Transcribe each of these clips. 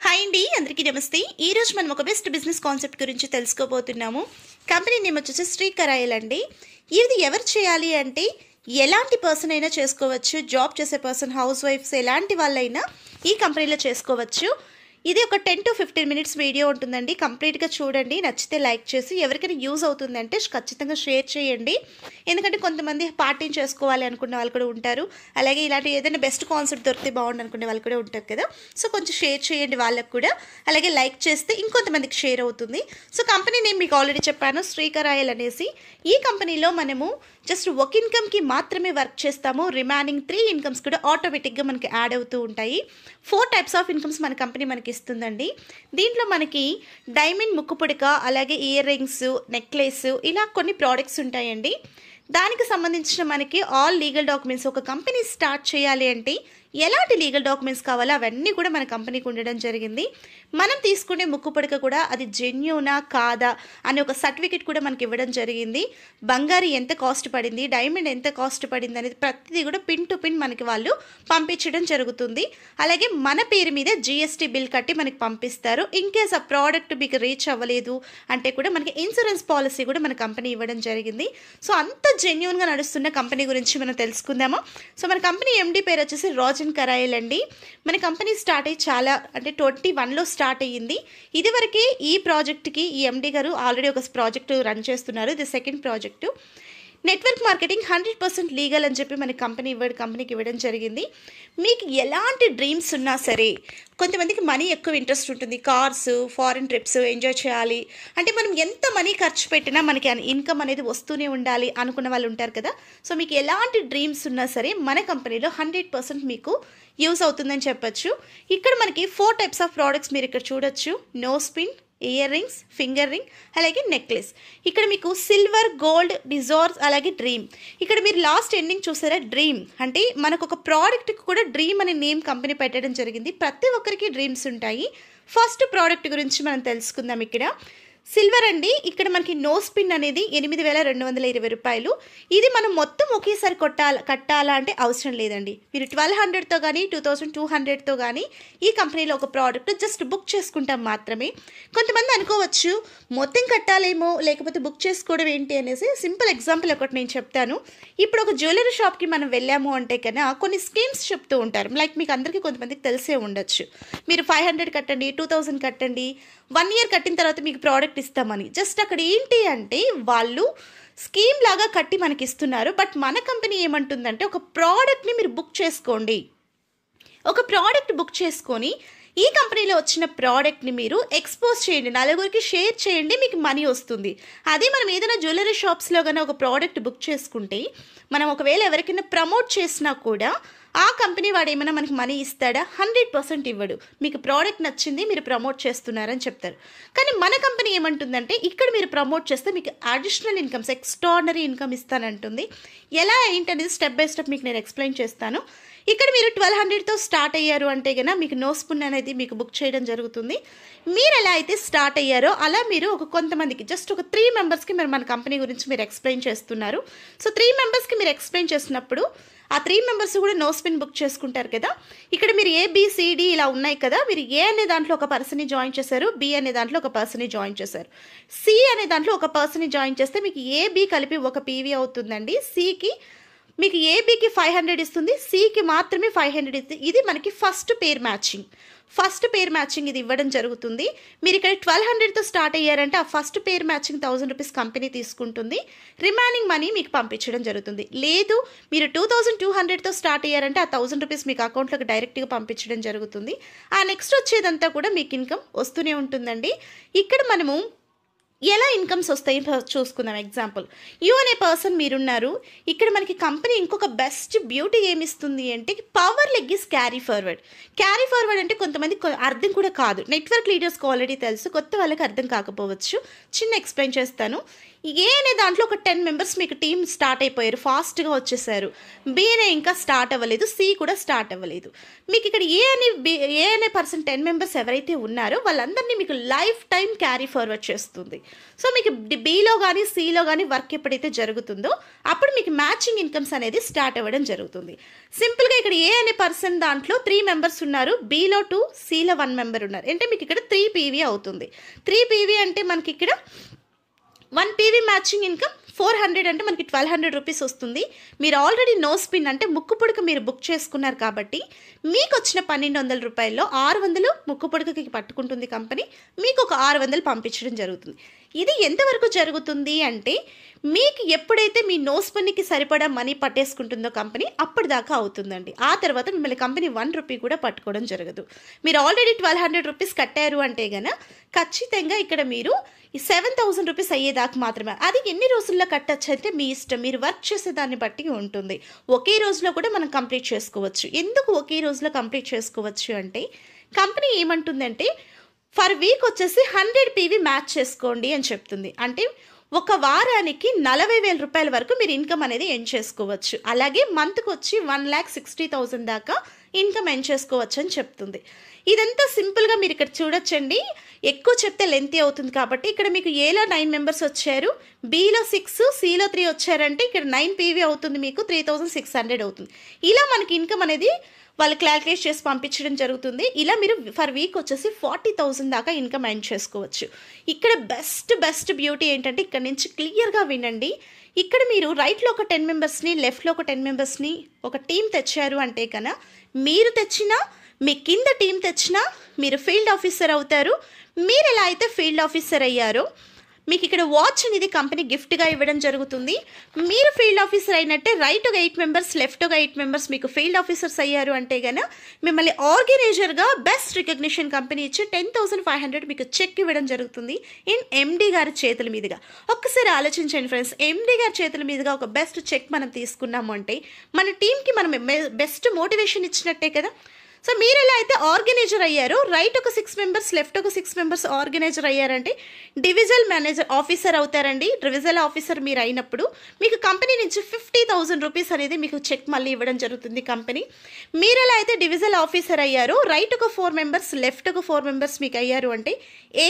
Hi అండి, అందరికీ నమస్తే. ఈ రోజు మనం ఒక బెస్ట్ బిజినెస్ కాన్సెప్ట్ గురించి తెలుసుకోబోతున్నాము. కంపెనీ నేమ్ వచ్చేసి శ్రీకరాయల్ అండి. ఇది ఎవరు చేయాలి అంటే ఎలాంటి పర్సన్ అయినా చేసుకోవచ్చు. జాబ్ చేసే పర్సన్, హౌస్ వైఫ్స్, ఎలాంటి వాళ్ళైనా ఈ కంపెనీలో చేసుకోవచ్చు. ఇది ఒక 10 to 15 minutes వీడియో ఉంటుందండి. కంప్లీట్గా చూడండి, నచ్చితే లైక్ చేసి ఎవరికైనా యూజ్ అవుతుందంటే ఖచ్చితంగా షేర్ చేయండి. ఎందుకంటే కొంతమంది పార్టీని చేసుకోవాలి అనుకునే వాళ్ళు కూడా ఉంటారు. అలాగే ఇలాంటి ఏదైనా బెస్ట్ కాన్సెప్ట్ దొరికితే బాగుండు అనుకునే వాళ్ళు కూడా ఉంటారు కదా. సో కొంచెం షేర్ చేయండి వాళ్ళకు కూడా. అలాగే లైక్ చేస్తే ఇంకొంతమందికి షేర్ అవుతుంది. సో కంపెనీ నేమ్ మీకు ఆల్రెడీ చెప్పాను, శ్రీకరాయల్ అనేసి. ఈ కంపెనీలో మనము జస్ట్ ఒక ఇన్కమ్కి మాత్రమే వర్క్ చేస్తాము. రిమైనింగ్ 3 ఇన్కమ్స్ కూడా ఆటోమేటిక్గా మనకి యాడ్ అవుతూ ఉంటాయి. 4 types ఆఫ్ ఇన్కమ్స్ మన కంపెనీ మనకి ఇస్తుందండి. దీంట్లో మనకి డైమండ్ ముక్కు పుడక, అలాగే ఇయర్ రింగ్స్, నెక్లెస్, ఇలా కొన్ని ప్రోడక్ట్స్ ఉంటాయండి. దానికి సంబంధించిన మనకి ఆల్ లీగల్ డాక్యుమెంట్స్, ఒక కంపెనీ స్టార్ట్ చేయాలి అంటే ఎలాంటి లీగల్ డాక్యుమెంట్స్ కావాలో అవన్నీ కూడా మన కంపెనీకి ఉండడం జరిగింది. మనం తీసుకునే ముక్కు పుడక కూడా అది జెన్యూనా కాదా అనే ఒక సర్టిఫికేట్ కూడా మనకి ఇవ్వడం జరిగింది. బంగారు ఎంత కాస్ట్ పడింది, డైమండ్ ఎంత కాస్ట్ పడింది అనేది ప్రతిదీ కూడా పిన్ టు పిన్ మనకి వాళ్ళు పంపించడం జరుగుతుంది. అలాగే మన పేరు మీద GST బిల్ కట్టి మనకి పంపిస్తారు. ఇన్ కేస్ ఆ ప్రోడక్ట్ మీకు రీచ్ అవ్వలేదు అంటే కూడా మనకి ఇన్సూరెన్స్ పాలసీ కూడా మన కంపెనీ ఇవ్వడం జరిగింది. సో అంత జెన్యూన్గా నడుస్తున్న కంపెనీ గురించి మనం తెలుసుకుందాము. సో మన కంపెనీ MD పేరు వచ్చేసి రాజన్ కరాయల్ అండి. మన కంపెనీ స్టార్ట్ అయ్యి చాలా అంటే 21లో స్టార్ట్ అయ్యింది. ఇదివరకే ఈ ప్రాజెక్ట్కి ఈ MD గారు ఆల్రెడీ ఒక ప్రాజెక్టు రన్ చేస్తున్నారు. ఇది second project. Network marketing 100% legal అని చెప్పి మన కంపెనీకి ఇవ్వడం జరిగింది. మీకు ఎలాంటి డ్రీమ్స్ ఉన్నా సరే, కొంతమందికి మనీ ఎక్కువ ఇంట్రెస్ట్ ఉంటుంది. కార్స్, ఫారిన్ ట్రిప్స్ ఎంజాయ్ చేయాలి అంటే మనం ఎంత మనీ ఖర్చు పెట్టినా మనకి ఇన్కమ్ అనేది వస్తూనే ఉండాలి అనుకున్న వాళ్ళు ఉంటారు కదా. సో మీకు ఎలాంటి డ్రీమ్స్ ఉన్నా సరే మన కంపెనీలో 100% మీకు యూస్ అవుతుందని చెప్పచ్చు. ఇక్కడ మనకి 4 types ఆఫ్ ప్రోడక్ట్స్ మీరు ఇక్కడ చూడొచ్చు. Nose pin, ear rings, finger ring, అలాగే నెక్లెస్. ఇక్కడ మీకు సిల్వర్, గోల్డ్, డిజార్స్, అలాగే డ్రీమ్. ఇక్కడ మీరు లాస్ట్ ఎండింగ్ చూసారా, డ్రీమ్ అంటే మనకు ఒక ప్రోడక్ట్కి కూడా డ్రీమ్ అనే నేమ్ కంపెనీ పెట్టడం జరిగింది. ప్రతి ఒక్కరికి డ్రీమ్స్ ఉంటాయి. ఫస్ట్ ప్రోడక్ట్ గురించి మనం తెలుసుకుందాం. ఇక్కడ సిల్వర్ అండి. ఇక్కడ మనకి నోస్ పిన్ అనేది 8,220 రూపాయలు. ఇది మనం మొత్తం ఒకేసారి కట్టాలా అంటే అవసరం లేదండి. మీరు 1,200తో కానీ 2,200తో కానీ ఈ కంపెనీలో ఒక ప్రోడక్ట్ జస్ట్ బుక్ చేసుకుంటాం మాత్రమే. కొంతమంది అనుకోవచ్చు మొత్తం కట్టాలేమో, లేకపోతే బుక్ చేసుకోవడం ఏంటి అనేసి. సింపుల్ ఎగ్జాంపుల్ ఒకటి నేను చెప్తాను. ఇప్పుడు ఒక జ్యువెలరీ షాప్కి మనం వెళ్ళాము అంటే కన్నా కొన్ని స్కీమ్స్ చెప్తూ ఉంటారు. లైక్ మీకు అందరికీ కొంతమందికి తెలిసే ఉండొచ్చు. మీరు 500 కట్టండి, 2,000 కట్టండి, 1 year కట్టిన తర్వాత మీకు ప్రోడక్ట్ ఇస్తామని. జస్ట్ అక్కడ ఏంటి అంటే వాళ్ళు స్కీమ్ లాగా కట్టి మనకి ఇస్తున్నారు. బట్ మన కంపెనీ ఏమంటుందంటే ఒక ప్రోడక్ట్ని మీరు బుక్ చేసుకోండి. ఒక ప్రోడక్ట్ బుక్ చేసుకొని ఈ కంపెనీలో వచ్చిన ప్రోడక్ట్ని మీరు ఎక్స్పోజ్ చేయండి, నలుగురికి షేర్ చేయండి, మీకు మనీ వస్తుంది. అదే మనం ఏదైనా జ్యువెలరీ షాప్స్లో కానీ ఒక ప్రోడక్ట్ బుక్ చేసుకుంటే మనం ఒకవేళ ఎవరికైనా ప్రమోట్ చేసినా కూడా ఆ కంపెనీ వాడు ఏమైనా మనకి మనీ ఇస్తాడా? 100% ఇవ్వడు. మీకు ప్రోడక్ట్ నచ్చింది, మీరు ప్రమోట్ చేస్తున్నారని చెప్తారు. కానీ మన కంపెనీ ఏమంటుందంటే ఇక్కడ మీరు ప్రమోట్ చేస్తే మీకు అడిషనల్ ఇన్కమ్స్, ఎక్స్ట్రాడినరీ ఇన్కమ్ ఇస్తానంటుంది. ఎలా ఏంటనేది స్టెప్ బై స్టెప్ మీకు నేను ఎక్స్ప్లెయిన్ చేస్తాను. ఇక్కడ మీరు 1,200తో స్టార్ట్ అయ్యారు అంటే కన్నా మీకు నోస్ పిన్ అనేది మీకు బుక్ చేయడం జరుగుతుంది. మీరు ఎలా అయితే స్టార్ట్ అయ్యారో అలా మీరు కొంతమందికి జస్ట్ ఒక 3 మెంబర్స్కి మీరు మన కంపెనీ గురించి మీరు ఎక్స్ప్లెయిన్ చేస్తున్నారు. సో 3 మెంబర్స్కి మీరు ఎక్స్ప్లెయిన్ చేసినప్పుడు ఆ 3 మెంబర్స్ కూడా నోస్ పిన్ బుక్ చేసుకుంటారు కదా. ఇక్కడ మీరు ABCD ఇలా ఉన్నాయి కదా. మీరు A అనే దాంట్లో ఒక పర్సన్ని జాయిన్ చేశారు, B అనే దాంట్లో ఒక పర్సన్ని జాయిన్ చేశారు, C అనే దాంట్లో ఒక పర్సన్ని జాయిన్ చేస్తే మీకు AB కలిపి ఒక PV అవుతుందండి. Cకి మీకు ABకి 500 ఇస్తుంది, Cకి మాత్రమే 500 ఇస్తుంది. ఇది మనకి ఫస్ట్ పేర్ మ్యాచింగ్ ఇది ఇవ్వడం జరుగుతుంది. మీరు ఇక్కడ 1,200తో స్టార్ట్ అయ్యారంటే ఆ ఫస్ట్ పేర్ మ్యాచింగ్ 1,000 రూపీస్ కంపెనీ తీసుకుంటుంది. రిమైనింగ్ మనీ మీకు పంపించడం జరుగుతుంది. లేదు మీరు 2,200తో స్టార్ట్ అయ్యారంటే ఆ 1,000 రూపీస్ మీకు అకౌంట్లోకి డైరెక్ట్గా పంపించడం జరుగుతుంది. ఆ నెక్స్ట్ వచ్చేదంతా కూడా మీకు ఇన్కమ్ వస్తూనే ఉంటుందండి. ఇక్కడ మనము ఎలా ఇన్కమ్స్ వస్తాయి చూసుకుందాం. ఎగ్జాంపుల్, యూ అనే పర్సన్ మీరున్నారు. ఇక్కడ మనకి కంపెనీ ఇంకొక బెస్ట్ బ్యూటీ ఏమిస్తుంది అంటే పవర్ లెగ్గీస్ క్యారీ ఫార్వర్డ్ అంటే కొంతమంది అర్థం కూడా కాదు. నెట్వర్క్ లీడర్స్కి ఆల్రెడీ తెలుసు, కొత్త వాళ్ళకి అర్థం కాకపోవచ్చు. చిన్న ఎక్స్ప్లెయిన్ చేస్తాను. ఏ అనే దాంట్లో ఒక 10 మెంబర్స్ మీకు టీం స్టార్ట్ అయిపోయారు, ఫాస్ట్గా వచ్చేసారు. బి అనే ఇంకా స్టార్ట్ అవ్వలేదు, సి కూడా స్టార్ట్ అవ్వలేదు. మీకు ఇక్కడ ఏ అనే పర్సన్ 10 మెంబర్స్ ఎవరైతే ఉన్నారో వాళ్ళందరినీ మీకు లైఫ్ టైం క్యారీ ఫార్వర్డ్ చేస్తుంది. సో మీకు బిలో కానీ సిలో కానీ వర్క్ ఎప్పుడైతే జరుగుతుందో అప్పుడు మీకు మ్యాచింగ్ ఇన్కమ్స్ అనేది స్టార్ట్ అవ్వడం జరుగుతుంది. సింపుల్గా ఇక్కడ ఏ అనే పర్సన్ దాంట్లో 3 మెంబర్స్ ఉన్నారు, బిలో 2, సిలో 1 మెంబర్ ఉన్నారు. అంటే మీకు ఇక్కడ 3 PV అవుతుంది. 3 PV అంటే మనకి ఇక్కడ 1 PV మ్యాచింగ్ ఇన్కమ్ 400 అంటే మనకి 1200 రూపీస్ వస్తుంది. మీరు ఆల్రెడీ నో స్పిన్ అంటే ముక్కు పుడక మీరు బుక్ చేసుకున్నారు కాబట్టి మీకు వచ్చిన 1200 రూపాయల్లో 600 ముక్కు పుడకకి పట్టుకుంటుంది కంపెనీ, మీకు ఒక 600 పంపించడం జరుగుతుంది. ఇది ఎంతవరకు జరుగుతుంది అంటే మీకు ఎప్పుడైతే మీ నో స్పిన్కి సరిపడా మనీ పట్టేసుకుంటుందో కంపెనీ అప్పటిదాకా అవుతుందండి. ఆ తర్వాత మిమ్మల్ని కంపెనీ 1 రూపీ కూడా పట్టుకోవడం జరగదు. మీరు ఆల్రెడీ 1200 రూపీస్ కట్టారు అంటే గన ఖచ్చితంగా ఇక్కడ మీరు ఈ 7000 రూపీస్ అయ్యేదాకా మాత్రమే. అది ఎన్ని రోజుల్లో కట్టచ్చు అంటే మీ ఇష్టం, మీరు వర్క్ చేసే దాన్ని బట్టి ఉంటుంది. ఒకే రోజులో కూడా మనం కంప్లీట్ చేసుకోవచ్చు. ఎందుకు ఒకే రోజులో కంప్లీట్ చేసుకోవచ్చు అంటే కంపెనీ ఏమంటుందంటే ఫర్ వీక్ వచ్చేసి 100 PV మ్యాచ్ చేసుకోండి అని చెప్తుంది. అంటే ఒక వారానికి 40,000 రూపాయల వరకు మీరు ఇన్కమ్ అనేది ఎర్న్ చేసుకోవచ్చు. అలాగే మంత్కి వచ్చి 1,60,000 దాకా ఇన్కమ్ ఎర్న్ చేసుకోవచ్చు అని చెప్తుంది. ఇదంతా సింపుల్గా మీరు ఇక్కడ చూడొచ్చండి. ఎక్కువ చెప్తే లెంతీ అవుతుంది కాబట్టి ఇక్కడ మీకు ఏలో 9 మెంబర్స్ వచ్చారు, బిలో 6, సిలో 3 వచ్చారంటే ఇక్కడ 9 PV అవుతుంది, మీకు 3,600 అవుతుంది. ఇలా మనకి ఇన్కమ్ అనేది వాళ్ళు క్యాల్కులేట్ చేసి పంపించడం జరుగుతుంది. ఇలా మీరు ఫర్ వీక్ వచ్చేసి 40,000 దాకా ఇన్కమ్ ఎర్న్ చేసుకోవచ్చు. ఇక్కడ బెస్ట్ బ్యూటీ ఏంటంటే ఇక్కడ నుంచి క్లియర్గా వినండి. ఇక్కడ మీరు రైట్లో ఒక 10 మెంబర్స్ని, లెఫ్ట్లో ఒక 10 మెంబర్స్ని ఒక టీం తెచ్చారు అంటే కన్నా మీరు తెచ్చినా మీ కింద టీం తెచ్చినా మీరు ఫీల్డ్ ఆఫీసర్ అవుతారు. మీరు ఎలా అయితే ఫీల్డ్ ఆఫీసర్ అయ్యారో మీకు ఇక్కడ వాచ్ అనేది కంపెనీ గిఫ్ట్గా ఇవ్వడం జరుగుతుంది. మీరు ఫీల్డ్ ఆఫీసర్ అయినట్టే రైట్ ఒక 8 మెంబర్స్, లెఫ్ట్ ఒక 8 మెంబర్స్ మీకు ఫీల్డ్ ఆఫీసర్స్ అయ్యారు అంటే గన మిమ్మల్ని ఆర్గనైజర్గా బెస్ట్ రికగ్నిషన్ కంపెనీ ఇచ్చి 10,500 మీకు చెక్ ఇవ్వడం జరుగుతుంది ఇన్ MD గారి చేతుల మీదుగా. ఒక్కసారి ఆలోచించండి ఫ్రెండ్స్, MD గారి చేతుల మీదుగా ఒక బెస్ట్ చెక్ మనం తీసుకున్నాము అంటే మన టీంకి మనం బెస్ట్ మోటివేషన్ ఇచ్చినట్టే కదా. సో మీరు ఎలా అయితే ఆర్గనైజర్ అయ్యారో రైట్ ఒక 6 మెంబర్స్, లెఫ్ట్ ఒక 6 మెంబర్స్ ఆర్గనైజర్ అయ్యారంటే డివిజనల్ మేనేజర్ ఆఫీసర్ అవుతారండి. డివిజనల్ ఆఫీసర్ మీరు అయినప్పుడు మీకు కంపెనీ నుంచి 50,000 రూపీస్ అనేది మీకు చెక్ మళ్ళీ ఇవ్వడం జరుగుతుంది కంపెనీ. మీరు ఎలా అయితే డివిజనల్ ఆఫీసర్ అయ్యారో రైట్ ఒక 4 మెంబర్స్, లెఫ్ట్ ఒక 4 మెంబర్స్ మీకు అయ్యారు అంటే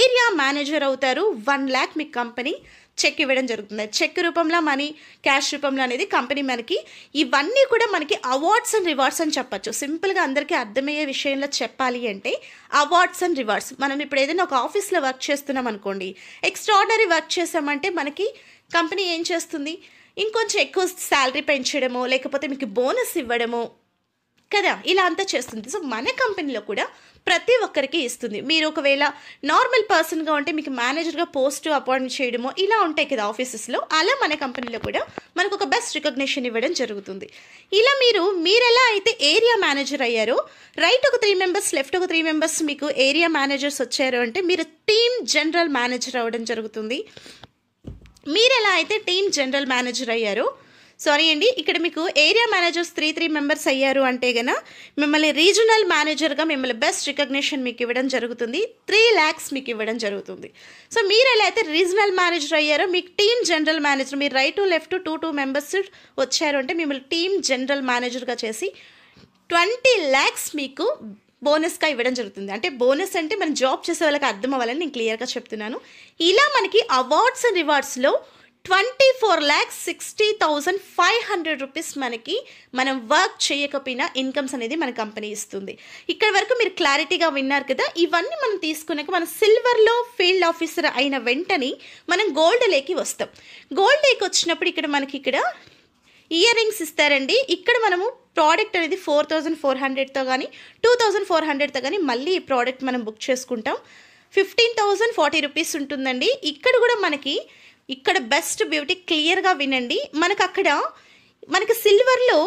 ఏరియా మేనేజర్ అవుతారు. 1 lakh మీకు కంపెనీ చెక్ ఇవ్వడం జరుగుతుంది. చెక్ రూపంలో మనీ, క్యాష్ రూపంలో అనేది కంపెనీ మనకి ఇవన్నీ కూడా మనకి అవార్డ్స్ అండ్ రివార్డ్స్ అని చెప్పచ్చు. సింపుల్గా అందరికీ అర్థమయ్యే విషయంలో చెప్పాలి అంటే అవార్డ్స్ అండ్ రివార్డ్స్. మనం ఇప్పుడు ఏదైనా ఒక ఆఫీస్లో వర్క్ చేస్తున్నాం అనుకోండి, ఎక్స్ట్రాడినరీ వర్క్ చేసామంటే మనకి కంపెనీ ఏం చేస్తుంది, ఇంకొంచెం ఎక్కువ శాలరీ పెంచడమో లేకపోతే మీకు బోనస్ ఇవ్వడమో కదా, ఇలా అంతా చేస్తుంది. సో మన కంపెనీలో కూడా ప్రతి ఒక్కరికి ఇస్తుంది. మీరు ఒకవేళ నార్మల్ పర్సన్గా ఉంటే మీకు మేనేజర్గా పోస్ట్ అపాయింట్ చేయడమో ఇలా ఉంటాయి కదా ఆఫీసెస్లో, అలా మన కంపెనీలో కూడా మనకు ఒక బెస్ట్ రికగ్నిషన్ ఇవ్వడం జరుగుతుంది. ఇలా మీరు ఎలా అయితే ఏరియా మేనేజర్ అయ్యారో రైట్ ఒక 3 మెంబర్స్, లెఫ్ట్ ఒక 3 మెంబర్స్ మీకు ఏరియా మేనేజర్స్ వచ్చారు అంటే మీరు టీమ్ జనరల్ మేనేజర్ అవ్వడం జరుగుతుంది. మీరు ఎలా అయితే టీమ్ జనరల్ మేనేజర్ అయ్యారో సారీ అండి, ఇక్కడ మీకు ఏరియా మేనేజర్స్ 3 మెంబర్స్ అయ్యారు అంటే గన మిమ్మల్ని రీజనల్ మేనేజర్గా మిమ్మల్ని బెస్ట్ రికగ్నిషన్ మీకు ఇవ్వడం జరుగుతుంది. 3 lakhs మీకు ఇవ్వడం జరుగుతుంది. సో మీరు ఎలా అయితే రీజనల్ మేనేజర్ అయ్యారో మీకు టీమ్ జనరల్ మేనేజర్, మీరు రైట్ లెఫ్ట్ 2 మెంబర్స్ వచ్చారు అంటే మిమ్మల్ని టీమ్ జనరల్ మేనేజర్గా చేసి 20 lakhs మీకు బోనస్గా ఇవ్వడం జరుగుతుంది. అంటే బోనస్ అంటే మనం జాబ్ చేసే వాళ్ళకి అర్థం అవ్వాలని నేను క్లియర్గా చెప్తున్నాను. ఇలా మనకి అవార్డ్స్ అండ్ రివార్డ్స్లో 24,60,500 రూపీస్ మనకి మనం వర్క్ చేయకపోయినా ఇన్కమ్స్ అనేది మన కంపెనీ ఇస్తుంది. ఇక్కడ వరకు మీరు క్లారిటీగా విన్నారు కదా. ఇవన్నీ మనం తీసుకున్నాక మనం సిల్వర్లో ఫీల్డ్ ఆఫీసర్ అయిన వెంటనే మనం గోల్డ్ లేకి వస్తాం. గోల్డ్ లేకి వచ్చినప్పుడు ఇక్కడ మనకి ఇక్కడ ఇయర్ రింగ్స్ ఇస్తారండి. ఇక్కడ మనము ప్రోడక్ట్ అనేది 4,400తో కానీ 2,400తో కానీ మళ్ళీ ఈ ప్రోడక్ట్ మనం బుక్ చేసుకుంటాం. 15,040 రూపీస్ ఉంటుందండి. ఇక్కడ కూడా మనకి ఇక్కడ బెస్ట్ బ్యూటీ క్లియర్గా వినండి. మనకి సిల్వర్లో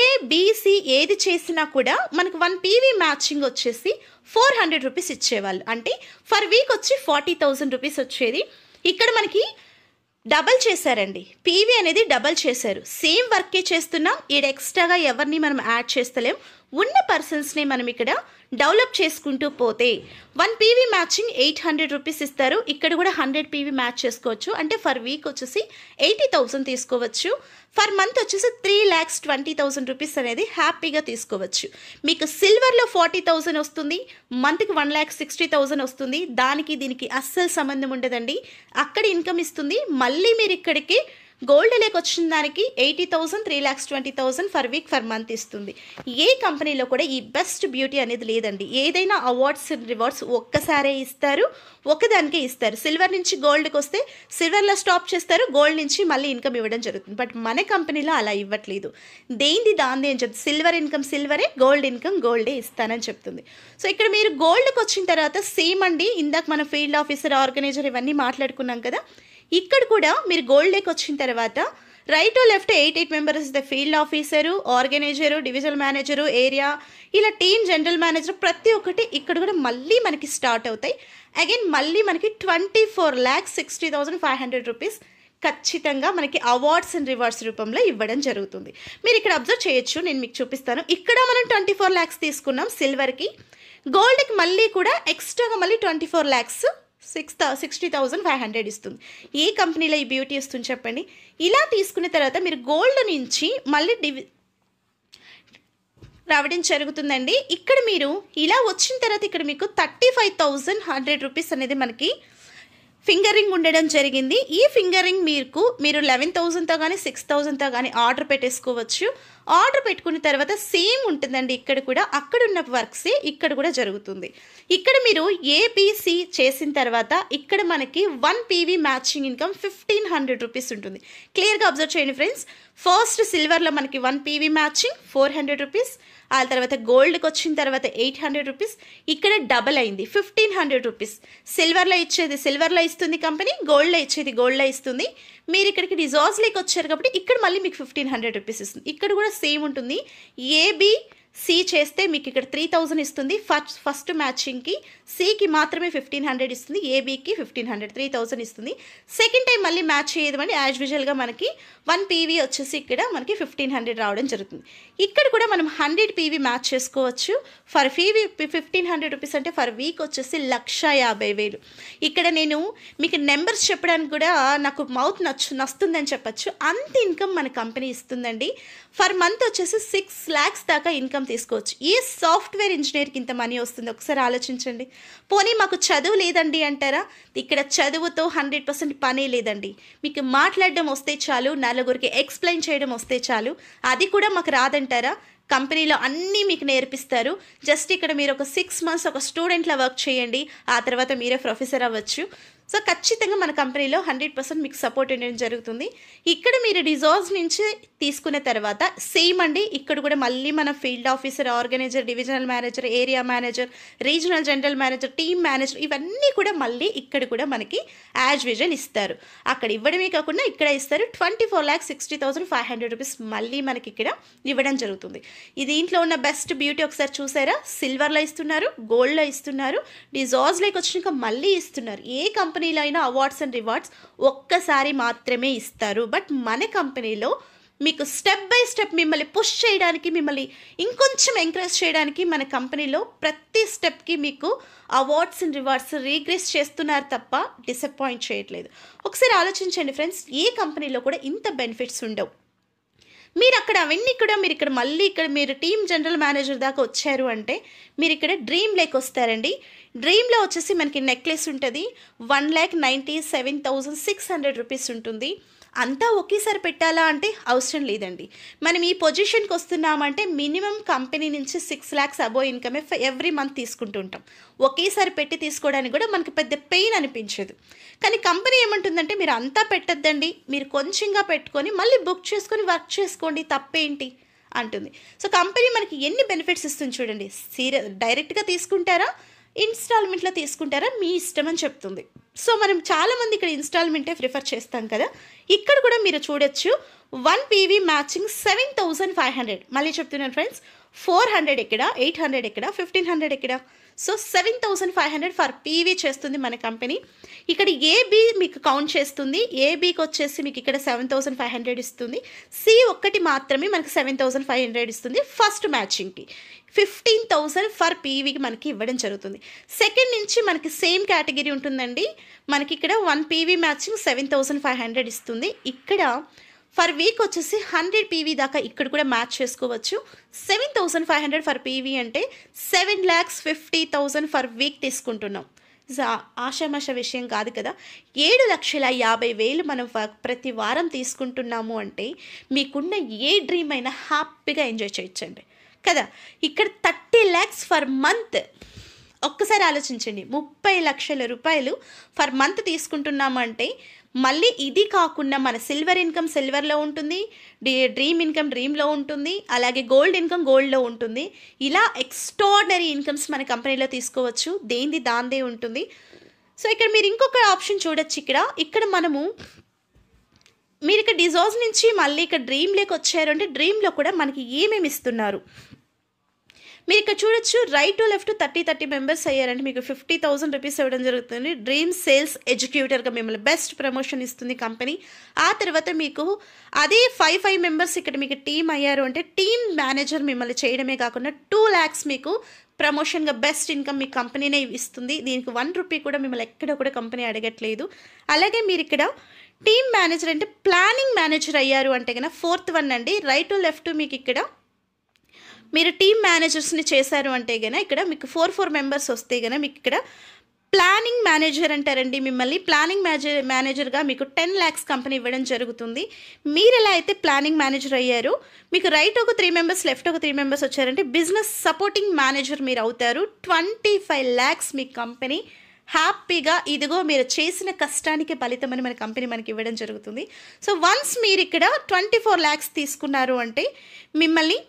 ABC ఏది చేసినా కూడా మనకు 1 PV మ్యాచింగ్ వచ్చేసి 400 రూపీస్ ఇచ్చేవాళ్ళు. అంటే ఫర్ వీక్ వచ్చి 40,000 రూపీస్ వచ్చేది. ఇక్కడ మనకి డబల్ చేశారండి, PV అనేది డబల్ చేశారు. సేమ్ వర్కే చేస్తున్నాం, ఈడ ఎక్స్ట్రాగా ఎవరిని మనం యాడ్ చేస్తలేం. ఉన్న పర్సన్స్ని మనం ఇక్కడ డెవలప్ చేసుకుంటూ పోతే 1 PV మ్యాచింగ్ 800 రూపీస్ ఇస్తారు. ఇక్కడ కూడా 100 PV మ్యాచ్ చేసుకోవచ్చు. అంటే ఫర్ వీక్ వచ్చేసి 80,000 తీసుకోవచ్చు. ఫర్ మంత్ వచ్చేసి 3,20,000 రూపీస్ అనేది హ్యాపీగా తీసుకోవచ్చు. మీకు సిల్వర్లో 40,000 వస్తుంది, మంత్కి 1,60,000 వస్తుంది. దానికి దీనికి అస్సలు సంబంధం ఉండదండి. అక్కడ ఇన్కమ్ ఇస్తుంది. మళ్ళీ మీరు ఇక్కడికి గోల్డ్ వచ్చిన దానికి 80,000, 3,20,000 ఫర్ వీక్ ఫర్ మంత్ ఇస్తుంది. ఏ కంపెనీలో కూడా ఈ బెస్ట్ బ్యూటీ అనేది లేదండి. ఏదైనా అవార్డ్స్ రివార్డ్స్ ఒక్కసారే ఇస్తారు, ఒకదానికే ఇస్తారు. సిల్వర్ నుంచి గోల్డ్కి వస్తే సిల్వర్లో స్టాప్ చేస్తారు, గోల్డ్ నుంచి మళ్ళీ ఇన్కమ్ ఇవ్వడం జరుగుతుంది. బట్ మన కంపెనీలో అలా ఇవ్వట్లేదు. దేంది దాంది అని చెప్తుంది. సిల్వర్ ఇన్కమ్ సిల్వరే, గోల్డ్ ఇన్కమ్ గోల్డే ఇస్తానని చెప్తుంది. సో ఇక్కడ మీరు గోల్డ్కి వచ్చిన తర్వాత సేమ్ అండి, ఇందాక మన ఫీల్డ్ ఆఫీసర్, ఆర్గనైజర్ ఇవన్నీ మాట్లాడుకున్నాం కదా. ఇక్కడ కూడా మీరు గోల్డ్కి వచ్చిన తర్వాత రైట్ లెఫ్ట్ 8 మెంబర్స్ ఇస్తే field officer, organiser, divisional manager, area, ఇలా టీమ్ జనరల్ మేనేజర్ ప్రతి ఒక్కటి ఇక్కడ కూడా మళ్ళీ మనకి స్టార్ట్ అవుతాయి. అగైన్ మళ్ళీ మనకి 24,60,500 రూపీస్ ఖచ్చితంగా మనకి అవార్డ్స్ అండ్ రివార్డ్స్ రూపంలో ఇవ్వడం జరుగుతుంది. మీరు ఇక్కడ అబ్జర్వ్ చేయొచ్చు, నేను మీకు చూపిస్తాను. ఇక్కడ మనం 24 lakhs తీసుకున్నాం సిల్వర్కి. గోల్డ్కి మళ్ళీ కూడా ఎక్స్ట్రాగా మళ్ళీ 24 lakhs 60,500 ఇస్తుంది. ఏ కంపెనీలో ఈ బ్యూటీ ఇస్తుంది చెప్పండి. ఇలా తీసుకున్న తర్వాత మీరు గోల్డ్ నుంచి మళ్ళీ రావడం జరుగుతుందండి. ఇక్కడ మీరు ఇలా వచ్చిన తర్వాత ఇక్కడ మీకు 35,100 రూపీస్ అనేది మనకి ఫింగరింగ్ ఉండడం జరిగింది. ఈ ఫింగరింగ్ మీరు 11,000తో కానీ 6,000తో కానీ ఆర్డర్ పెట్టేసుకోవచ్చు. ఆర్డర్ పెట్టుకున్న తర్వాత సేమ్ ఉంటుందండి. ఇక్కడ కూడా అక్కడున్న వర్క్సే ఇక్కడ కూడా జరుగుతుంది. ఇక్కడ మీరు ఏబిసి చేసిన తర్వాత ఇక్కడ మనకి 1 PV మ్యాచింగ్ ఇన్కమ్ 1,500 రూపీస్ ఉంటుంది. క్లియర్గా అబ్జర్వ్ చేయండి ఫ్రెండ్స్. ఫస్ట్ సిల్వర్లో మనకి 1 PV మ్యాచింగ్ 400 రూపీస్, ఆ తర్వాత గోల్డ్కి వచ్చిన తర్వాత 800 రూపీస్, ఇక్కడ డబల్ అయింది 1,500 రూపీస్. సిల్వర్లో ఇచ్చేది సిల్వర్లో ఇస్తుంది కంపెనీ, గోల్డ్లో ఇచ్చేది గోల్డ్లో ఇస్తుంది. మీరు ఇక్కడికి రిజార్ట్స్లోకి వచ్చారు కాబట్టి ఇక్కడ మళ్ళీ మీకు 1,500 రూపీస్ ఇస్తుంది. ఇక్కడ కూడా సేమ్ ఉంటుంది. ఏబిసి చేస్తే మీకు ఇక్కడ 3,000 ఇస్తుంది ఫస్ట్ మ్యాచింగ్కి. సికి మాత్రమే 1,500 ఇస్తుంది, ఏబికి 1,500, 3,000 ఇస్తుంది. సెకండ్ టైం మళ్ళీ మ్యాచ్ చేయడం యాజ్ యూజువల్గా మనకి 1 PV వచ్చేసి ఇక్కడ మనకి 1,500 రావడం జరుగుతుంది. ఇక్కడ కూడా మనం 100 PV మ్యాచ్ చేసుకోవచ్చు. ఫర్ PV 1,500 రూపీస్ అంటే ఫర్ వీక్ వచ్చేసి 1,50,000. ఇక్కడ నేను మీకు నెంబర్స్ చెప్పడానికి కూడా నాకు మౌత్ నస్తుందని చెప్పచ్చు. అంత ఇన్కమ్ మన కంపెనీ ఇస్తుందండి. ఫర్ మంత్ వచ్చేసి 6 lakhs దాకా ఇన్కమ్ తీసుకోవచ్చు. ఏ సాఫ్ట్వేర్ ఇంజనీర్కి ఇంత మనీ వస్తుంది ఒకసారి ఆలోచించండి. పోనీ మాకు చదువు లేదండి అంటారా? ఇక్కడ చదువుతో 100% పని లేదండి. మీకు మాట్లాడడం వస్తే చాలు, నలుగురికి ఎక్స్ప్లెయిన్ చేయడం వస్తే చాలు. అది కూడా మాకు రాదంటారా? కంపెనీలో అన్నీ మీకు నేర్పిస్తారు. జస్ట్ ఇక్కడ మీరు ఒక 6 months ఒక స్టూడెంట్లా వర్క్ చేయండి, ఆ తర్వాత మీరే ప్రొఫెసర్ అవ్వచ్చు. సో ఖచ్చితంగా మన కంపెనీలో 100% మీకు సపోర్ట్ ఉండడం జరుగుతుంది. ఇక్కడ మీరు రిజార్ట్స్ నుంచి తీసుకున్న తర్వాత సేమ్ అండి. ఇక్కడ కూడా మళ్ళీ మన field officer, organiser, divisional manager, area manager, regional general manager, team manager ఇవన్నీ కూడా మళ్ళీ ఇక్కడ కూడా మనకి యాజ్ యూజువల్ ఇస్తారు. అక్కడ ఇవ్వడమే కాకుండా ఇక్కడ ఇస్తారు. 24,60,500 రూపీస్ మళ్ళీ మనకి ఇక్కడ ఇవ్వడం జరుగుతుంది. దీంట్లో ఉన్న బెస్ట్ బ్యూటీ ఒకసారి చూసారా? సిల్వర్లో ఇస్తున్నారు, గోల్డ్లో ఇస్తున్నారు, రిజార్ట్స్లోకి వచ్చినాక మళ్ళీ ఇస్తున్నారు. ఏ కంపెనీలో అయినా అవార్డ్స్ అండ్ రివార్డ్స్ ఒక్కసారి మాత్రమే ఇస్తారు. బట్ మన కంపెనీలో మీకు స్టెప్ బై స్టెప్ మిమ్మల్ని పుష్ చేయడానికి, మిమ్మల్ని ఇంకొంచెం ఎంకరేజ్ చేయడానికి మన కంపెనీలో ప్రతి స్టెప్కి మీకు అవార్డ్స్ అండ్ రివార్డ్స్ రీగ్రెస్ చేస్తున్నారు తప్ప డిసప్పాయింట్ చేయట్లేదు. ఒకసారి ఆలోచించండి ఫ్రెండ్స్, ఏ కంపెనీలో కూడా ఇంత బెనిఫిట్స్ ఉండవు. మీరు అక్కడ అవన్నీ కూడా మీరు ఇక్కడ మళ్ళీ ఇక్కడ మీరు టీమ్ జనరల్ మేనేజర్ దాకా వచ్చారు అంటే మీరు ఇక్కడ డ్రీమ్ లేక్ వస్తారండి. డ్రీమ్లో వచ్చేసి మనకి నెక్లెస్ ఉంటుంది, 1,97,600 రూపీస్ ఉంటుంది. అంతా ఒకేసారి పెట్టాలా అంటే అవసరం లేదండి. మనం ఈ పొజిషన్కి వస్తున్నామంటే మినిమం కంపెనీ నుంచి 6 lakhs అబోవ్ ఇన్కమే ఎవ్రీ మంత్ తీసుకుంటూ ఉంటాం. ఒకేసారి పెట్టి తీసుకోవడానికి కూడా మనకి పెద్ద పెయిన్ అనిపించదు. కానీ కంపెనీ ఏమంటుందంటే మీరు అంతా పెట్టద్దండి, మీరు కొంచెంగా పెట్టుకొని మళ్ళీ బుక్ చేసుకొని వర్క్ చేసుకోండి, తప్పేంటి అంటుంది. సో కంపెనీ మనకి ఎన్ని బెనిఫిట్స్ ఇస్తుంది చూడండి. డైరెక్ట్గా తీసుకుంటారా, ఇన్స్టాల్మెంట్లో తీసుకుంటారా, మీ ఇష్టం అని చెప్తుంది. సో మనం చాలామంది ఇక్కడ ఇన్స్టాల్మెంటే ప్రిఫర్ చేస్తాం కదా. ఇక్కడ కూడా మీరు చూడొచ్చు 1 PV మ్యాచింగ్ 7,500. మళ్ళీ చెప్తున్నాను ఫ్రెండ్స్, 400 ఎక్కడ, 800 ఎక్కడ, 1,500 ఎక్కడ. సో 7,500 ఫర్ పీవీ చేస్తుంది మన కంపెనీ. ఇక్కడ ఏబి మీకు కౌంట్ చేస్తుంది. ఏబికి వచ్చేసి మీకు ఇక్కడ 7,500 ఇస్తుంది. సి ఒక్కటి మాత్రమే మనకి 7,500 ఇస్తుంది. ఫస్ట్ మ్యాచింగ్కి 15,000 ఫర్ పీవీకి మనకి ఇవ్వడం జరుగుతుంది. సెకండ్ నుంచి మనకి సేమ్ కేటగిరీ ఉంటుందండి. మనకి ఇక్కడ 1 పీవీ మ్యాచింగ్ 7,500 ఇస్తుంది. ఇక్కడ ఫర్ వీక్ వచ్చేసి 100 పీవీ దాకా ఇక్కడ కూడా మ్యాచ్ చేసుకోవచ్చు. 7,500 ఫర్ పీవీ అంటే 7,50,000 ఫర్ వీక్ తీసుకుంటున్నాం. ఆషామాష విషయం కాదు కదా. 7,50,000 మనం ప్రతి వారం తీసుకుంటున్నాము అంటే మీకున్న ఏ డ్రీమ్ అయినా హ్యాపీగా ఎంజాయ్ చేయొచ్చండి కదా. ఇక్కడ 30 lakhs ఫర్ మంత్. ఒక్కసారి ఆలోచించండి, 30 లక్షల రూపాయలు ఫర్ మంత్ తీసుకుంటున్నాము అంటే మళ్ళీ ఇది కాకుండా మన సిల్వర్ ఇన్కమ్ సిల్వర్లో ఉంటుంది, డ్రీమ్ ఇన్కమ్ డ్రీమ్లో ఉంటుంది, అలాగే గోల్డ్ ఇన్కమ్ గోల్డ్లో ఉంటుంది. ఇలా ఎక్స్ట్రాడినరీ ఇన్కమ్స్ మన కంపెనీలో తీసుకోవచ్చు. దేంది దాందే ఉంటుంది. సో ఇక్కడ మీరు ఇంకొక ఆప్షన్ చూడొచ్చు. ఇక్కడ మనము మీరు ఇక్కడ డిజాజ్ నుంచి మళ్ళీ ఇక్కడ డ్రీమ్లోకి వచ్చారు అంటే డ్రీమ్లో కూడా మనకి ఏమేమి ఇస్తున్నారు మీరు ఇక్కడ చూడొచ్చు. రైట్ టు లెఫ్ట్ 30 మెంబర్స్ అయ్యారంటే మీకు 50,000 రూపీస్ ఇవ్వడం జరుగుతుంది. డ్రీమ్ సేల్స్ ఎడ్యుకేటర్గా మిమ్మల్ని బెస్ట్ ప్రమోషన్ ఇస్తుంది కంపెనీ. ఆ తర్వాత మీకు అదే 5 మెంబర్స్ ఇక్కడ మీకు టీమ్ అయ్యారు అంటే టీమ్ మేనేజర్ మిమ్మల్ని చేయడమే కాకుండా 2 lakhs మీకు ప్రమోషన్గా బెస్ట్ ఇన్కమ్ మీ కంపెనీనే ఇస్తుంది. దీనికి 1 రూపీ కూడా మిమ్మల్ని ఎక్కడ కూడా కంపెనీ అడగట్లేదు. అలాగే మీరు ఇక్కడ టీమ్ మేనేజర్ అంటే ప్లానింగ్ మేనేజర్ అయ్యారు అంటే కన్నా 4th వన్ అండి. రైట్ టు లెఫ్ట్ మీకు ఇక్కడ మీరు టీమ్ మేనేజర్స్ని చేశారు అంటే గన ఇక్కడ మీకు 4 మెంబర్స్ వస్తే గన మీకు ఇక్కడ ప్లానింగ్ మేనేజర్ అంటారండి. మిమ్మల్ని ప్లానింగ్ మేనేజర్గా మీకు 10 lakhs కంపెనీ ఇవ్వడం జరుగుతుంది. మీరు ఎలా అయితే ప్లానింగ్ మేనేజర్ అయ్యారు మీకు రైట్ ఒక 3 మెంబర్స్ లెఫ్ట్ ఒక 3 మెంబర్స్ వచ్చారంటే బిజినెస్ సపోర్టింగ్ మేనేజర్ మీరు అవుతారు. 25 lakhs మీ కంపెనీ హ్యాపీగా ఇదిగో మీరు చేసిన కష్టానికి ఫలితం అని మన కంపెనీ మనకి ఇవ్వడం జరుగుతుంది. సో వన్స్ మీరు ఇక్కడ 24 lakhs తీసుకున్నారు అంటే మిమ్మల్ని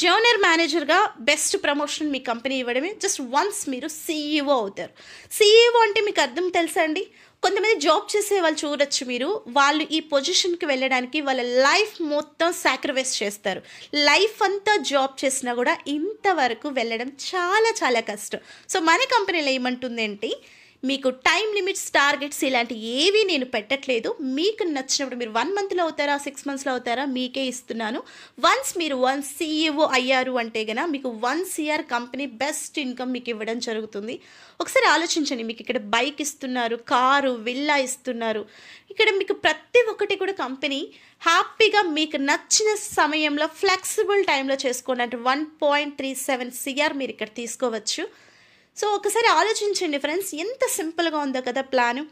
జూనియర్ మేనేజర్గా బెస్ట్ ప్రమోషన్ మీ కంపెనీ ఇవ్వడమే. జస్ట్ వన్స్ మీరు సీఈఓ అవుతారు. సీఈఓ అంటే మీకు అర్థం తెలుసా అండి? కొంతమంది జాబ్ చేసే వాళ్ళు చూడొచ్చు మీరు, వాళ్ళు ఈ పొజిషన్కి వెళ్ళడానికి వాళ్ళ లైఫ్ మొత్తం సాక్రిఫైస్ చేస్తారు. లైఫ్ అంతా జాబ్ చేసినా కూడా ఇంతవరకు వెళ్ళడం చాలా చాలా కష్టం. సో మన కంపెనీలో ఏమంటుందంటే మీకు టైం లిమిట్స్ టార్గెట్స్ ఇలాంటి ఏవి నేను పెట్టట్లేదు. మీకు నచ్చినప్పుడు మీరు 1 monthలో అవుతారా 6 monthsలో అవుతారా మీకే ఇస్తున్నాను. వన్స్ మీరు 1 CEO అయ్యారు అంటే గన మీకు 1 CR కంపెనీ బెస్ట్ ఇన్కమ్ మీకు ఇవ్వడం జరుగుతుంది. ఒకసారి ఆలోచించండి, మీకు ఇక్కడ బైక్ ఇస్తున్నారు, కారు, విల్లా ఇస్తున్నారు. ఇక్కడ మీకు ప్రతి ఒక్కటి కూడా కంపెనీ హ్యాపీగా మీకు నచ్చిన సమయంలో ఫ్లెక్సిబుల్ టైంలో చేసుకోండి. అంటే 1.37 CR మీరు ఇక్కడ తీసుకోవచ్చు. సో ఒకసారి ఆలోచించండి ఫ్రెండ్స్, ఎంత సింపుల్గా ఉందో కదా ప్లాను.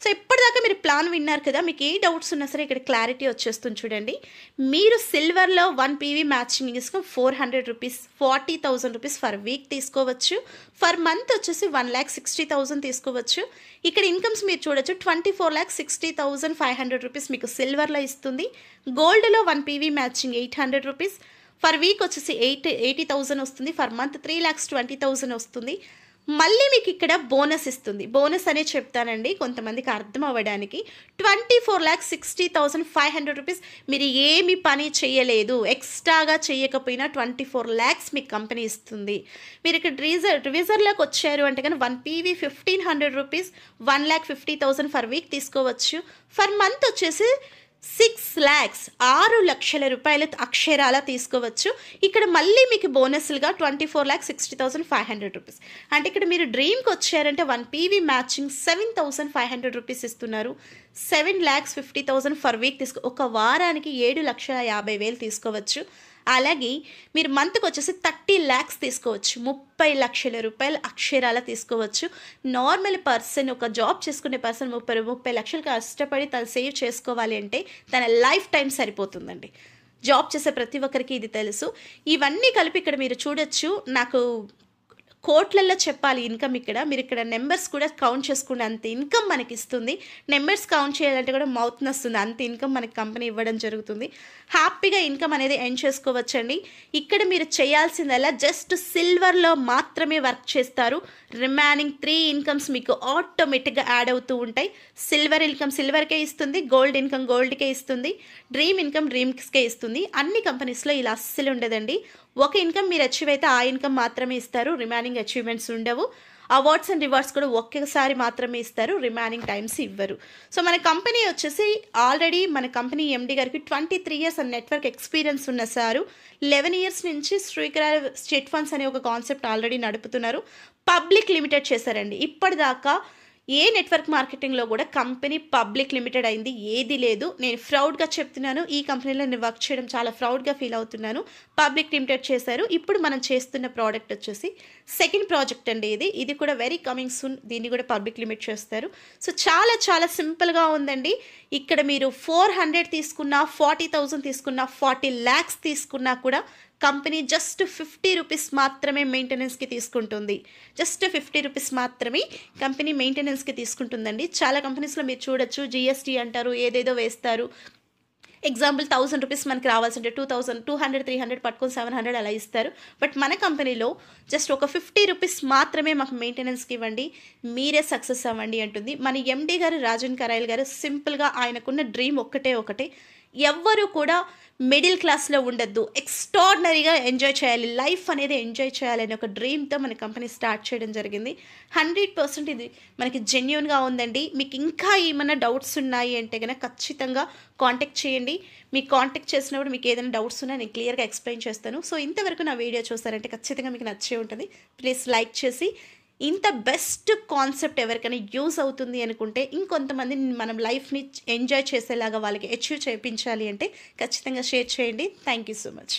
సో ఇప్పటిదాకా మీరు ప్లాన్ విన్నారు కదా, మీకు ఏ డౌట్స్ ఉన్నా సరే ఇక్కడ క్లారిటీ వచ్చేస్తుంది చూడండి. మీరు సిల్వర్లో 1 PV మ్యాచింగ్ తీసుకొని 400 రూపీస్ 40,000 రూపీస్ ఫర్ వీక్ తీసుకోవచ్చు. ఫర్ మంత్ వచ్చేసి 1,60,000 తీసుకోవచ్చు. ఇక్కడ ఇన్కమ్స్ మీరు చూడొచ్చు 24,60,500 రూపీస్ మీకు సిల్వర్లో ఇస్తుంది. గోల్డ్లో 1 PV matching 800 rupees for week వచ్చేసి 80,000 వస్తుంది. ఫర్ మంత్ 3,20,000 వస్తుంది. మళ్ళీ మీకు ఇక్కడ బోనస్ ఇస్తుంది. బోనస్ అనే చెప్తానండి కొంతమందికి అర్థం అవ్వడానికి. 24,60,500 రూపీస్ మీరు ఏమి పని చేయలేదు, ఎక్స్ట్రాగా చేయకపోయినా 24 lakhs మీకు కంపెనీ ఇస్తుంది. మీరు ఇక్కడ రివిజర్లోకి వచ్చారు అంటే కానీ 1 PV 1,500 రూపీస్ 1,50,000 ఫర్ వీక్ తీసుకోవచ్చు. ఫర్ మంత్ వచ్చేసి 6 lakhs 6 లక్షల రూపాయలు అక్షరాల తీసుకోవచ్చు. ఇక్కడ మళ్ళీ మీకు బోనస్లుగా 24,60,500 రూపీస్. అంటే ఇక్కడ మీరు డ్రీమ్కి వచ్చారంటే 1 PV మ్యాచింగ్ 7,500 రూపీస్ ఇస్తున్నారు. 7,50,000 ఫర్ వీక్ ఒక వారానికి 7,50,000 తీసుకోవచ్చు. అలాగే మీరు మంత్కి వచ్చేసి 30 lakhs తీసుకోవచ్చు. 30 లక్షల రూపాయలు అక్షరాల తీసుకోవచ్చు. నార్మల్ పర్సన్, ఒక జాబ్ చేసుకునే పర్సన్ 30 లక్షలు కష్టపడి తను సేవ్ చేసుకోవాలి అంటే తన లైఫ్ టైం సరిపోతుందండి. జాబ్ చేసే ప్రతి ఒక్కరికి ఇది తెలుసు. ఇవన్నీ కలిపి ఇక్కడ మీరు చూడొచ్చు. నాకు కోట్లల్లో చెప్పాలి ఇన్కమ్. ఇక్కడ మీరు ఇక్కడ నెంబర్స్ కూడా కౌంట్ చేసుకునే అంత ఇన్కమ్ మనకి ఇస్తుంది. నెంబర్స్ కౌంట్ చేయాలంటే కూడా మౌత్ నొస్తుంది, అంత ఇన్కమ్ మనకి కంపెనీ ఇవ్వడం జరుగుతుంది. హ్యాపీగా ఇన్కమ్ అనేది ఎర్న్ చేసుకోవచ్చండి. ఇక్కడ మీరు చేయాల్సిందల్లా జస్ట్ సిల్వర్లో మాత్రమే వర్క్ చేస్తారు. రిమైనింగ్ 3 ఇన్కమ్స్ మీకు ఆటోమేటిక్గా యాడ్ అవుతూ ఉంటాయి. సిల్వర్ ఇన్కమ్ సిల్వర్కే ఇస్తుంది, గోల్డ్ ఇన్కమ్ గోల్డ్కే ఇస్తుంది, డ్రీమ్ ఇన్కమ్ డ్రీమ్స్కే ఇస్తుంది. అన్ని కంపెనీస్లో ఇలా అస్సలు ఉండదండి. ఒక ఇన్కమ్ మీరు అచీవ్ అయితే ఆ ఇన్కమ్ మాత్రమే ఇస్తారు, రిమైనింగ్ అచీవ్మెంట్స్ ఉండవు. అవార్డ్స్ అండ్ రివార్డ్స్ కూడా ఒకేసారి మాత్రమే ఇస్తారు, రిమైనింగ్ టైమ్స్ ఇవ్వరు. సో మన కంపెనీ వచ్చేసి ఆల్రెడీ మన కంపెనీ ఎండి గారికి 23 ఇయర్స్ అండ్ నెట్వర్క్ ఎక్స్పీరియన్స్ ఉన్న సారు 11 ఇయర్స్ నుంచి శ్రీకర చిట్ ఫండ్స్ అనే ఒక కాన్సెప్ట్ ఆల్రెడీ నడుపుతున్నారు. పబ్లిక్ లిమిటెడ్ చేశారండి. ఇప్పటిదాకా ఏ నెట్వర్క్ మార్కెటింగ్లో కూడా కంపెనీ పబ్లిక్ లిమిటెడ్ అయింది ఏది లేదు. నేను ప్రౌడ్గా చెప్తున్నాను, ఈ కంపెనీలో నేను వర్క్ చేయడం చాలా ప్రౌడ్గా ఫీల్ అవుతున్నాను. పబ్లిక్ లిమిటెడ్ చేశారు. ఇప్పుడు మనం చేస్తున్న ప్రోడక్ట్ వచ్చేసి సెకండ్ ప్రాజెక్ట్ అండి. ఇది కూడా వెరీ కమింగ్ సూన్. దీన్ని కూడా పబ్లిక్ లిమిట్ చేస్తారు. సో చాలా చాలా సింపుల్గా ఉందండి. ఇక్కడ మీరు 400 తీసుకున్నా, 40,000 తీసుకున్నా, 40 lakhs తీసుకున్నా కూడా కంపెనీ జస్ట్ 50 రూపీస్ మాత్రమే మెయింటెనెన్స్కి తీసుకుంటుంది. జస్ట్ 50 రూపీస్ మాత్రమే కంపెనీ మెయింటెనెన్స్కి తీసుకుంటుందండి. చాలా కంపెనీస్లో మీరు చూడొచ్చు, జిఎస్టీ అంటారు, ఏదేదో వేస్తారు. ఎగ్జాంపుల్ 1000 రూపీస్ మనకి రావాల్సింటే 2000, 200, 300 పట్టుకొని 700 అలా ఇస్తారు. బట్ మన కంపెనీలో జస్ట్ ఒక 50 రూపీస్ మాత్రమే మాకు మెయింటెనెన్స్కి ఇవ్వండి, మీరే సక్సెస్ అవ్వండి అంటుంది. మన ఎండి గారు రాజన్ కరాయల్ గారు సింపుల్గా ఆయనకున్న డ్రీమ్ ఒకటే, ఎవ్వరూ కూడా మిడిల్ క్లాస్లో ఉండద్దు, ఎక్స్ట్రాడినరీగా ఎంజాయ్ చేయాలి, లైఫ్ అనేది ఎంజాయ్ చేయాలి అనే ఒక డ్రీమ్తో మన కంపెనీ స్టార్ట్ చేయడం జరిగింది. 100% ఇది మనకి జెన్యూన్గా ఉందండి. మీకు ఇంకా ఏమైనా డౌట్స్ ఉన్నాయి అంటే కనుక ఖచ్చితంగా కాంటాక్ట్ చేయండి. మీకు కాంటాక్ట్ చేసినప్పుడు మీకు ఏదైనా డౌట్స్ ఉన్నా నేను క్లియర్గా ఎక్స్ప్లెయిన్ చేస్తాను. సో ఇంతవరకు నా వీడియో చూస్తారంటే ఖచ్చితంగా మీకు నచ్చే ఉంటుంది. ప్లీజ్ లైక్ చేసి, ఇంత బెస్ట్ కాన్సెప్ట్ ఎవరికైనా యూజ్ అవుతుంది అనుకుంటే, ఇంకొంతమంది మనం లైఫ్ని ఎంజాయ్ చేసేలాగా వాళ్ళకి అచీవ్ చేయించాలి అంటే ఖచ్చితంగా షేర్ చేయండి. Thank you so much.